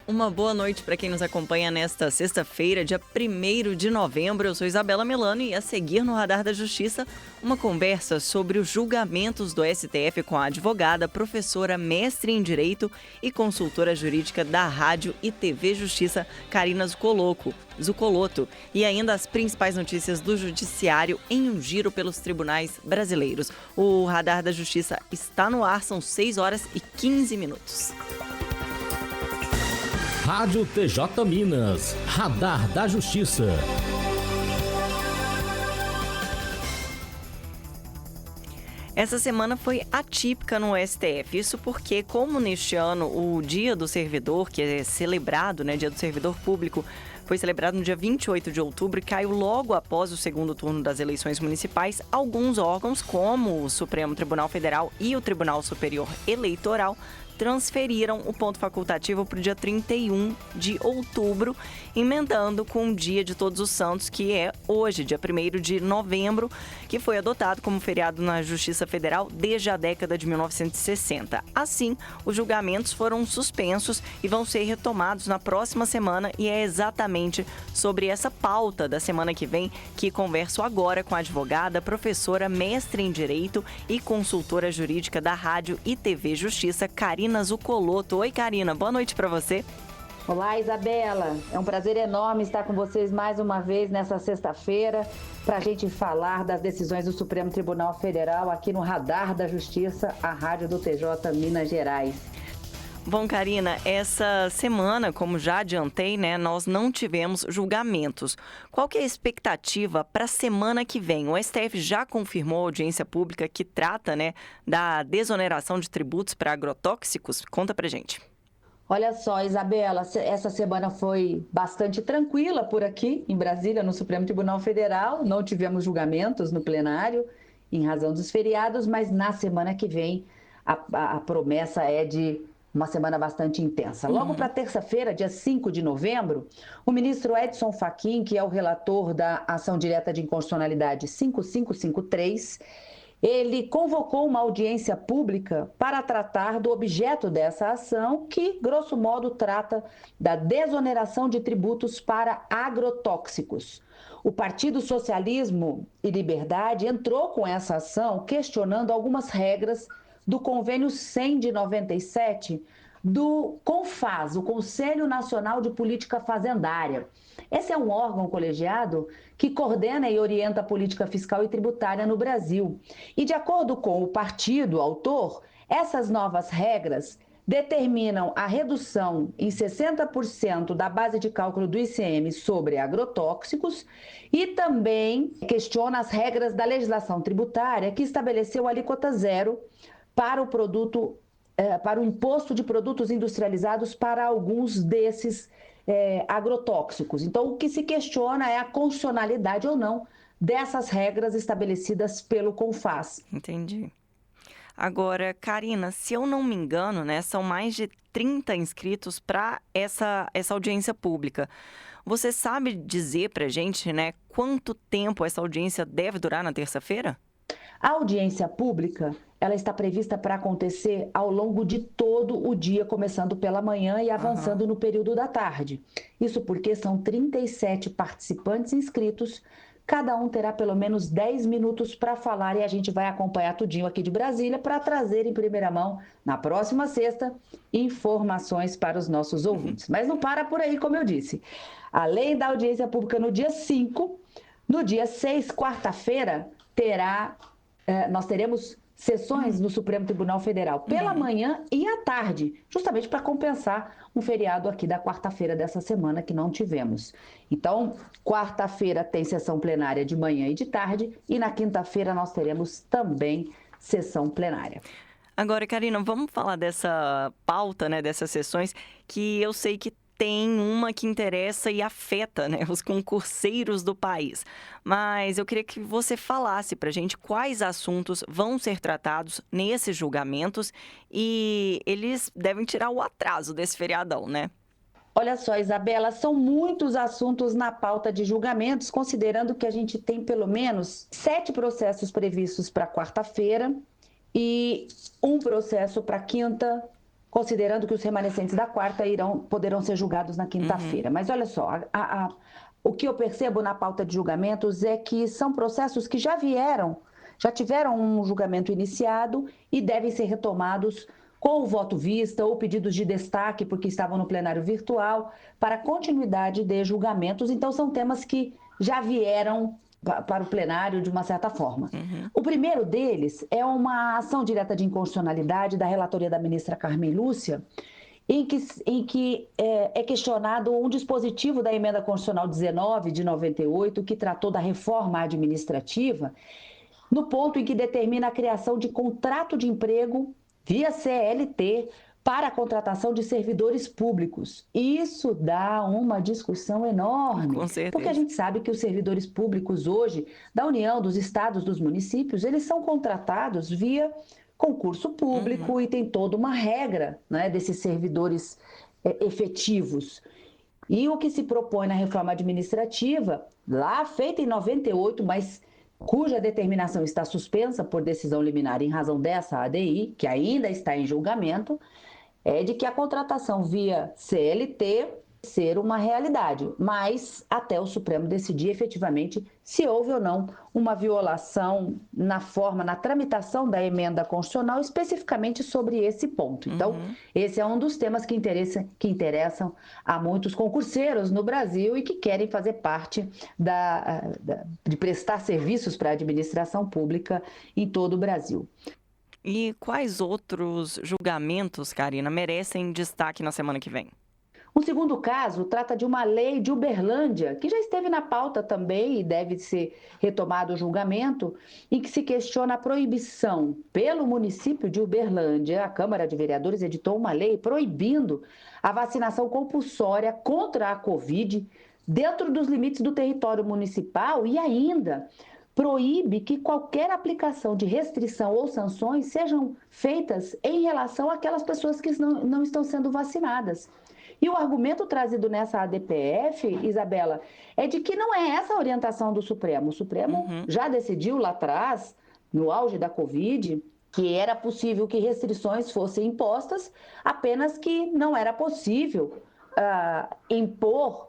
Uma boa noite para quem nos acompanha nesta sexta-feira, dia 1º de novembro. Eu sou Isabela Melano e a seguir no Radar da Justiça, uma conversa sobre os julgamentos do STF com a advogada, professora, mestre em Direito e consultora jurídica da Rádio e TV Justiça, Karina Zucolotto. E ainda as principais notícias do Judiciário em um giro pelos tribunais brasileiros. O Radar da Justiça está no ar, são 6 horas e 15 minutos. Rádio TJ Minas, Radar da Justiça. Essa semana foi atípica no STF, isso porque, como neste ano o Dia do Servidor, que é celebrado, Dia do Servidor Público, foi celebrado no dia 28 de outubro e caiu logo após o segundo turno das eleições municipais, alguns órgãos, como o Supremo Tribunal Federal e o Tribunal Superior Eleitoral, transferiram o ponto facultativo para o dia 31 de outubro, emendando com o Dia de Todos os Santos, que é hoje, dia 1º de novembro, que foi adotado como feriado na Justiça Federal desde a década de 1960. Assim, os julgamentos foram suspensos e vão ser retomados na próxima semana, e é exatamente sobre essa pauta da semana que vem que converso agora com a advogada, professora, mestre em Direito e consultora jurídica da Rádio e TV Justiça, Karina Zucolotto. Oi, Karina, boa noite para você. Olá, Isabela. É um prazer enorme estar com vocês mais uma vez nessa sexta-feira para a gente falar das decisões do Supremo Tribunal Federal aqui no Radar da Justiça, a rádio do TJ Minas Gerais. Bom, Karina, essa semana, como já adiantei, nós não tivemos julgamentos. Qual que é a expectativa para a semana que vem? O STF já confirmou a audiência pública que trata, da desoneração de tributos para agrotóxicos? Conta pra gente. Olha só, Isabela, essa semana foi bastante tranquila por aqui, em Brasília, no Supremo Tribunal Federal. Não tivemos julgamentos no plenário, em razão dos feriados, mas na semana que vem a promessa é de uma semana bastante intensa. Logo para terça-feira, dia 5 de novembro, o ministro Edson Fachin, que é o relator da ação direta de inconstitucionalidade 5553, ele convocou uma audiência pública para tratar do objeto dessa ação, que, grosso modo, trata da desoneração de tributos para agrotóxicos. O Partido Socialismo e Liberdade entrou com essa ação questionando algumas regras do Convênio 100 de 97 do CONFAS, o Conselho Nacional de Política Fazendária. Esse é um órgão colegiado que coordena e orienta a política fiscal e tributária no Brasil. E, de acordo com o partido autor, essas novas regras determinam a redução em 60% da base de cálculo do ICM sobre agrotóxicos e também questiona as regras da legislação tributária que estabeleceu a alíquota zero para o imposto de produtos industrializados para alguns desses agrotóxicos. Então, o que se questiona é a constitucionalidade ou não dessas regras estabelecidas pelo CONFAS. Entendi. Agora, Karina, se eu não me engano, são mais de 30 inscritos para essa audiência pública. Você sabe dizer para a gente, quanto tempo essa audiência deve durar na terça-feira? A audiência pública, ela está prevista para acontecer ao longo de todo o dia, começando pela manhã e avançando no período da tarde. Isso porque são 37 participantes inscritos, cada um terá pelo menos 10 minutos para falar e a gente vai acompanhar tudinho aqui de Brasília para trazer em primeira mão, na próxima sexta, informações para os nossos ouvintes. Mas não para por aí, como eu disse. Além da audiência pública no dia 5, no dia 6, quarta-feira, nós teremos sessões no Supremo Tribunal Federal pela manhã e à tarde, justamente para compensar um feriado aqui da quarta-feira dessa semana que não tivemos. Então, quarta-feira tem sessão plenária de manhã e de tarde e na quinta-feira nós teremos também sessão plenária. Agora, Karina, vamos falar dessa pauta, dessas sessões, que eu sei que tem uma que interessa e afeta, os concurseiros do país. Mas eu queria que você falasse para a gente quais assuntos vão ser tratados nesses julgamentos e eles devem tirar o atraso desse feriadão, Olha só, Isabela, são muitos assuntos na pauta de julgamentos, considerando que a gente tem pelo menos 7 processos previstos para quarta-feira e um processo para quinta considerando que os remanescentes da quarta poderão ser julgados na quinta-feira. Mas olha só, o que eu percebo na pauta de julgamentos é que são processos que já tiveram um julgamento iniciado e devem ser retomados com o voto vista ou pedidos de destaque, porque estavam no plenário virtual, para a continuidade de julgamentos. Então, são temas que já vieram para o plenário de uma certa forma. O primeiro deles é uma ação direta de inconstitucionalidade da relatoria da ministra Carmen Lúcia, em que é questionado um dispositivo da Emenda Constitucional 19 de 98, que tratou da reforma administrativa, no ponto em que determina a criação de contrato de emprego via CLT para a contratação de servidores públicos. Isso dá uma discussão enorme, Com certeza. Porque a gente sabe que os servidores públicos hoje, da União, dos estados, dos municípios, eles são contratados via concurso público e tem toda uma regra, né, desses servidores efetivos. E o que se propõe na reforma administrativa, lá feita em 98, mas cuja determinação está suspensa por decisão liminar em razão dessa ADI, que ainda está em julgamento, é de que a contratação via CLT ser uma realidade, mas até o Supremo decidir efetivamente se houve ou não uma violação na tramitação da emenda constitucional, especificamente sobre esse ponto. Então, esse é um dos temas que interessam a muitos concurseiros no Brasil e que querem fazer parte de prestar serviços para a administração pública em todo o Brasil. E quais outros julgamentos, Karina, merecem destaque na semana que vem? Um segundo caso trata de uma lei de Uberlândia, que já esteve na pauta também e deve ser retomado o julgamento, em que se questiona a proibição pelo município de Uberlândia. A Câmara de Vereadores editou uma lei proibindo a vacinação compulsória contra a Covid dentro dos limites do território municipal e ainda proíbe que qualquer aplicação de restrição ou sanções sejam feitas em relação àquelas pessoas que não estão sendo vacinadas. E o argumento trazido nessa ADPF, Isabela, é de que não é essa a orientação do Supremo. O Supremo já decidiu lá atrás, no auge da Covid, que era possível que restrições fossem impostas, apenas que não era possível impor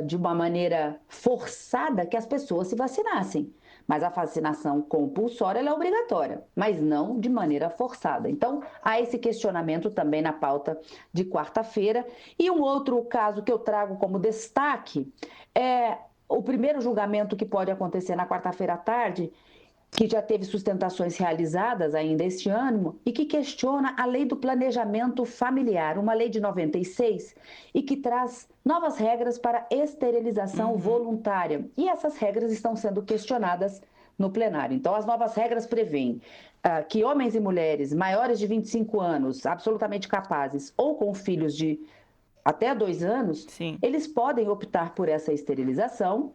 de uma maneira forçada que as pessoas se vacinassem. Mas a vacinação compulsória ela é obrigatória, mas não de maneira forçada. Então, há esse questionamento também na pauta de quarta-feira. E um outro caso que eu trago como destaque é o primeiro julgamento que pode acontecer na quarta-feira à tarde, que já teve sustentações realizadas ainda este ano, e que questiona a lei do planejamento familiar, uma lei de 96, e que traz novas regras para esterilização voluntária. E essas regras estão sendo questionadas no plenário. Então, as novas regras prevêem que homens e mulheres maiores de 25 anos, absolutamente capazes, ou com filhos de até 2 anos, eles podem optar por essa esterilização,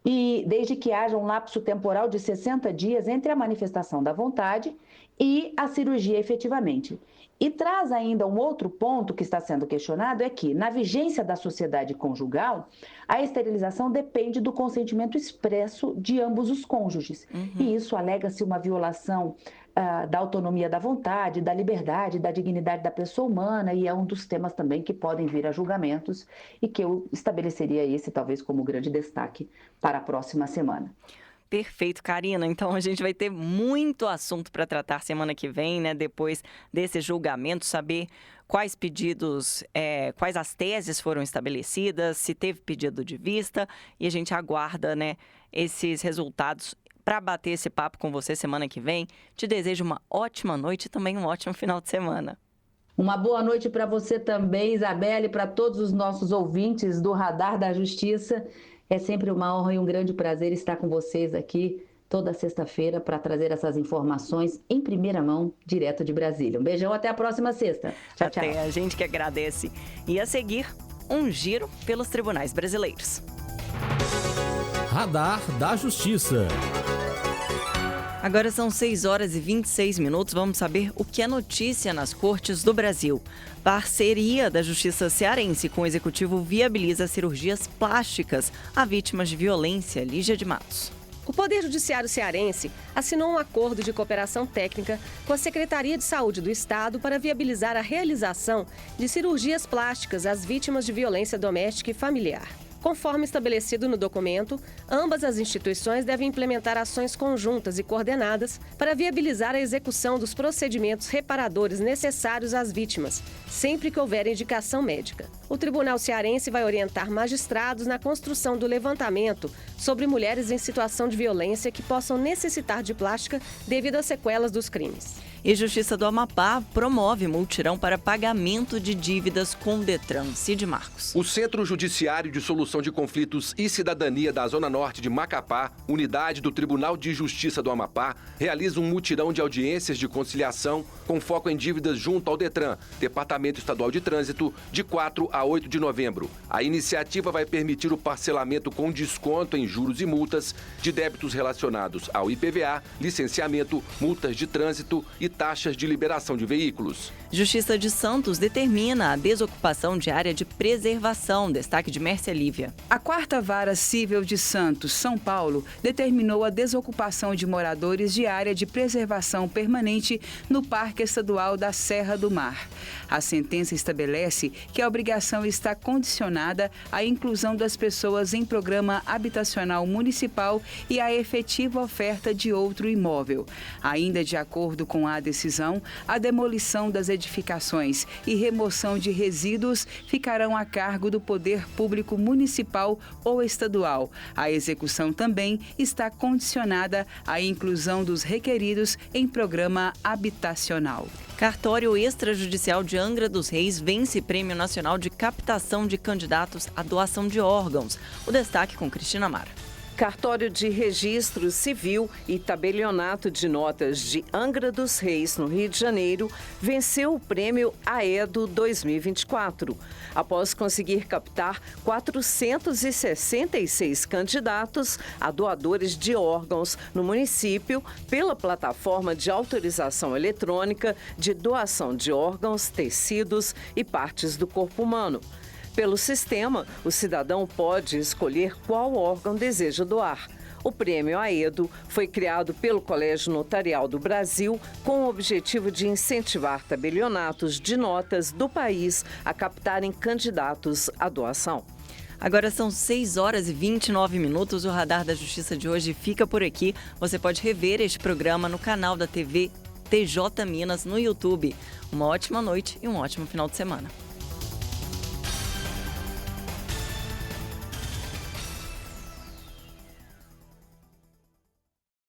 e desde que haja um lapso temporal de 60 dias entre a manifestação da vontade e a cirurgia efetivamente. E traz ainda um outro ponto que está sendo questionado, é que, na vigência da sociedade conjugal, a esterilização depende do consentimento expresso de ambos os cônjuges. E isso alega-se uma violação da autonomia da vontade, da liberdade, da dignidade da pessoa humana, e é um dos temas também que podem vir a julgamentos e que eu estabeleceria esse talvez como grande destaque para a próxima semana. Perfeito, Karina. Então a gente vai ter muito assunto para tratar semana que vem, né? Depois desse julgamento, saber quais pedidos, quais as teses foram estabelecidas, se teve pedido de vista, e a gente aguarda, né, esses resultados para bater esse papo com você semana que vem. Te desejo uma ótima noite e também um ótimo final de semana. Uma boa noite para você também, Isabela, e para todos os nossos ouvintes do Radar da Justiça. É sempre uma honra e um grande prazer estar com vocês aqui toda sexta-feira para trazer essas informações em primeira mão, direto de Brasília. Um beijão, até a próxima sexta. Tchau, tchau. Até, a gente que agradece. E a seguir, um giro pelos tribunais brasileiros. Radar da Justiça. Agora são 6 horas e 26 minutos. Vamos saber o que é notícia nas cortes do Brasil. Parceria da Justiça Cearense com o Executivo viabiliza cirurgias plásticas a vítimas de violência. Lígia de Matos. O Poder Judiciário cearense assinou um acordo de cooperação técnica com a Secretaria de Saúde do Estado para viabilizar a realização de cirurgias plásticas às vítimas de violência doméstica e familiar. Conforme estabelecido no documento, ambas as instituições devem implementar ações conjuntas e coordenadas para viabilizar a execução dos procedimentos reparadores necessários às vítimas, sempre que houver indicação médica. O Tribunal Cearense vai orientar magistrados na construção do levantamento sobre mulheres em situação de violência que possam necessitar de plástica devido às sequelas dos crimes. E Justiça do Amapá promove mutirão para pagamento de dívidas com o Detran. Cid Marcos. O Centro Judiciário de Solução de Conflitos e Cidadania da Zona Norte de Macapá, unidade do Tribunal de Justiça do Amapá, realiza um mutirão de audiências de conciliação com foco em dívidas junto ao Detran, Departamento Estadual de Trânsito, de 4 a 8 de novembro. A iniciativa vai permitir o parcelamento com desconto em juros e multas de débitos relacionados ao IPVA, licenciamento, multas de trânsito e taxas de liberação de veículos. Justiça de Santos determina a desocupação de área de preservação. Destaque de Mércia Lívia. A 4ª Vara Cível de Santos, São Paulo, determinou a desocupação de moradores de área de preservação permanente no Parque Estadual da Serra do Mar. A sentença estabelece que a obrigação está condicionada à inclusão das pessoas em programa habitacional municipal e à efetiva oferta de outro imóvel. Ainda de acordo com a decisão, a demolição das edificações e remoção de resíduos ficarão a cargo do Poder Público Municipal ou Estadual. A execução também está condicionada à inclusão dos requeridos em programa habitacional. Cartório Extrajudicial de Angra dos Reis vence Prêmio Nacional de Captação de Candidatos à Doação de Órgãos. O destaque com Cristina Mara. Cartório de Registro Civil e Tabelionato de Notas de Angra dos Reis, no Rio de Janeiro, venceu o prêmio AEDO 2024, após conseguir captar 466 candidatos a doadores de órgãos no município pela plataforma de autorização eletrônica de doação de órgãos, tecidos e partes do corpo humano. Pelo sistema, o cidadão pode escolher qual órgão deseja doar. O prêmio AEDO foi criado pelo Colégio Notarial do Brasil com o objetivo de incentivar tabelionatos de notas do país a captarem candidatos à doação. Agora são 6h29. O Radar da Justiça de hoje fica por aqui. Você pode rever este programa no canal da TV TJ Minas no YouTube. Uma ótima noite e um ótimo final de semana.